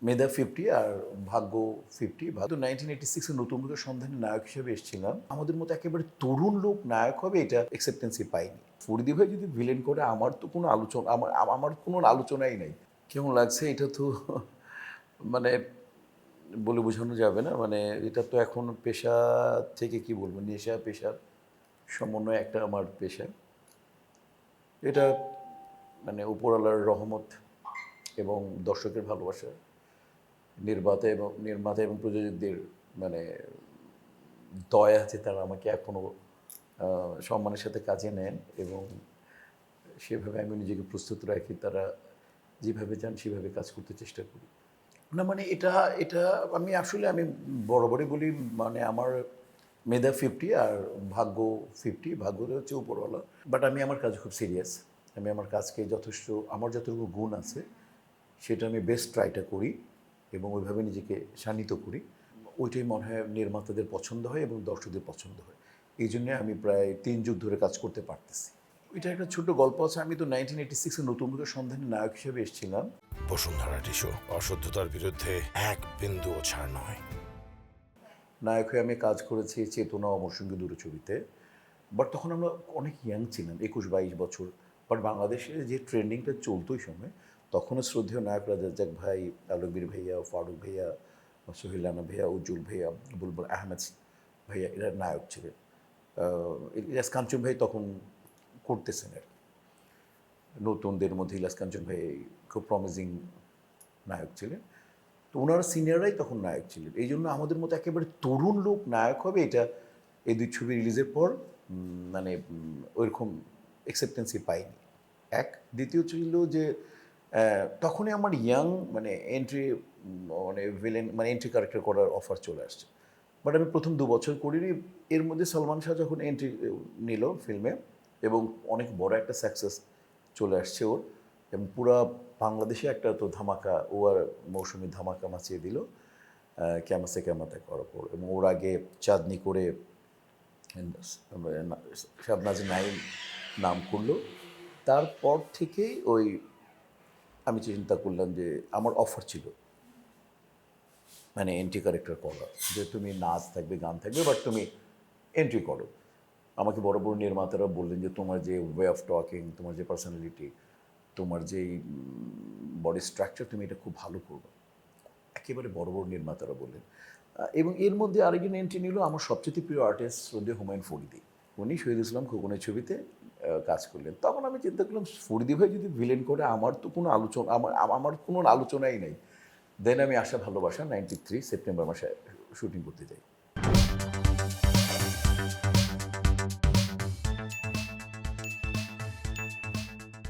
মেধা 50 আর ভাগ্য 50। ভাগ্য 1986 এর নতুন মুখের সন্ধানে নায়ক হিসেবে এসেছিলাম। আমাদের মতো একেবারে তরুণ লোক নায়ক হবে এটা অ্যাকসেপ্টেন্সই পাইনি। ফরিদি ভাই যদি ভিলেন করে আমার তো কোনো আলোচনা আমার কোনো আলোচনাই নাই। কেমন লাগছে এটা তো মানে বলে বোঝানো যাবে না। মানে এটা তো এখন পেশা থেকে কি বলবো, নেশা পেশার সমন্বয় একটা আমার পেশা। এটা মানে উপরওয়ালার রহমত এবং দর্শকের ভালোবাসা, নির্মাতা এবং প্রযোজকদের মানে দয়া আছে, তারা আমাকে এখনও সম্মানের সাথে কাজে নেন এবং সেভাবে আমি নিজেকে প্রস্তুত রাখি। তারা যেভাবে চান সেভাবে কাজ করতে চেষ্টা করি। না মানে এটা এটা আমি বরাবরই বলি, মানে আমার মেধা 50 আর ভাগ্য 50। ভাগ্যটা হচ্ছে উপরওয়ালা, বাট আমি আমার কাজ খুব সিরিয়াস। আমি আমার কাজকে যথেষ্ট, আমার যতটুকু গুণ আছে সেটা আমি বেস্ট ট্রাইটা করি এবং ওইভাবে নিজেকে শানিত করি। ওইটাই মনে হয় নির্মাতাদের পছন্দ হয় এবং দর্শকদের পছন্দ হয়। এই জন্যে আমি প্রায় 3 যুগ ধরে কাজ করতে পারতেছি। এটা একটা ছোট্ট গল্প আছে। আমি তো 1986 এর নতুন মুখের সন্ধানে নায়ক হিসেবে এসেছিলাম। বসুন্ধরা টিস্যু, অশুদ্ধতার বিরুদ্ধে এক বিন্দুও ছাড় নয়। নায়ক হয়ে আমি কাজ করেছি চেতনা, অমর সঙ্গী দুটো ছবিতে। বাট তখন আমরা অনেক ইয়াং ছিলাম, 21-22 বছর। বাট বাংলাদেশে যে ট্রেন্ডিংটা চলতো ওই সময়, তখনও শ্রদ্ধেয় নায়ক রাজ্জাক ভাই, আলমগীর ভাইয়া, ফারুক ভাইয়া, সোহেল রানা ভাইয়া, উজ্জ্বল ভাইয়া, বুলবুল আহমেদ ভাইয়া, এরা নায়ক ছিলেন। ইলিয়াস কাঞ্চন ভাই তখন করতেছেন আর কি। নতুনদের মধ্যে ইলিয়াস কাঞ্চন ভাই খুব প্রমিজিং নায়ক ছিলেন। তো ওনারা সিনিয়ররাই তখন নায়ক ছিলেন। এই জন্য আমাদের মতো একেবারে তরুণ লোক নায়ক হবে এটা এই দুই ছবি রিলিজের পর মানে ওইরকম অ্যাকসেপ্টেন্সই পাইনি। এক, দ্বিতীয় ছিল যে তখনই আমার ইয়াং মানে এন্ট্রি মানে ভিলেন মানে এন্ট্রি ক্যারেক্টার করার অফার চলে আসছে। বাট আমি প্রথম 2 বছর করিনি। এর মধ্যে সলমান শাহ যখন এন্ট্রি নিল ফিল্মে এবং অনেক বড় একটা সাকসেস চলে আসছে ওর, এবং পুরা বাংলাদেশে একটা তো ধামাকা, ও আর মৌসুমি ধামাকা মাচিয়ে দিল ক্যামা সে ক্যামাতে করার পর। এবং ওর আগে চাঁদনি করে শাবনাজ নাইম নাম করলো। তারপর থেকেই ওই আমি চিন্তা করলাম যে আমার অফার ছিল মানে এন্ট্রি ক্যারেক্টার করা, যে তুমি নাচ থাকবে, গান থাকবে, বাট তুমি এন্ট্রি করো। আমাকে বড় বড় নির্মাতারা বললেন যে তোমার যে ওয়ে অফ টকিং, তোমার যে পার্সোনালিটি, তোমার যেই বডি স্ট্রাকচার, তুমি এটা খুব ভালো করবে। একেবারে বড় বড় নির্মাতারা বললেন। এবং এর মধ্যে আরেকজন এন্ট্রি নিল আমার সবচেয়ে প্রিয় আর্টিস্ট শ্রদ্ধেয় হুমায়ুন ফরিদি। উনি শহীদ ইসলাম খোকনের ছবিতে কাজ করলেন। তখন আমি চিন্তা করলাম ফরিদি ভাই যদি ভিলেন করে আমার তো কোনো আলোচনা আমার কোনো আলোচনাই নেই। দেন আমি আশা ভালোবাসা 93 সেপ্টেম্বর মাসে শুটিং করতে যাই।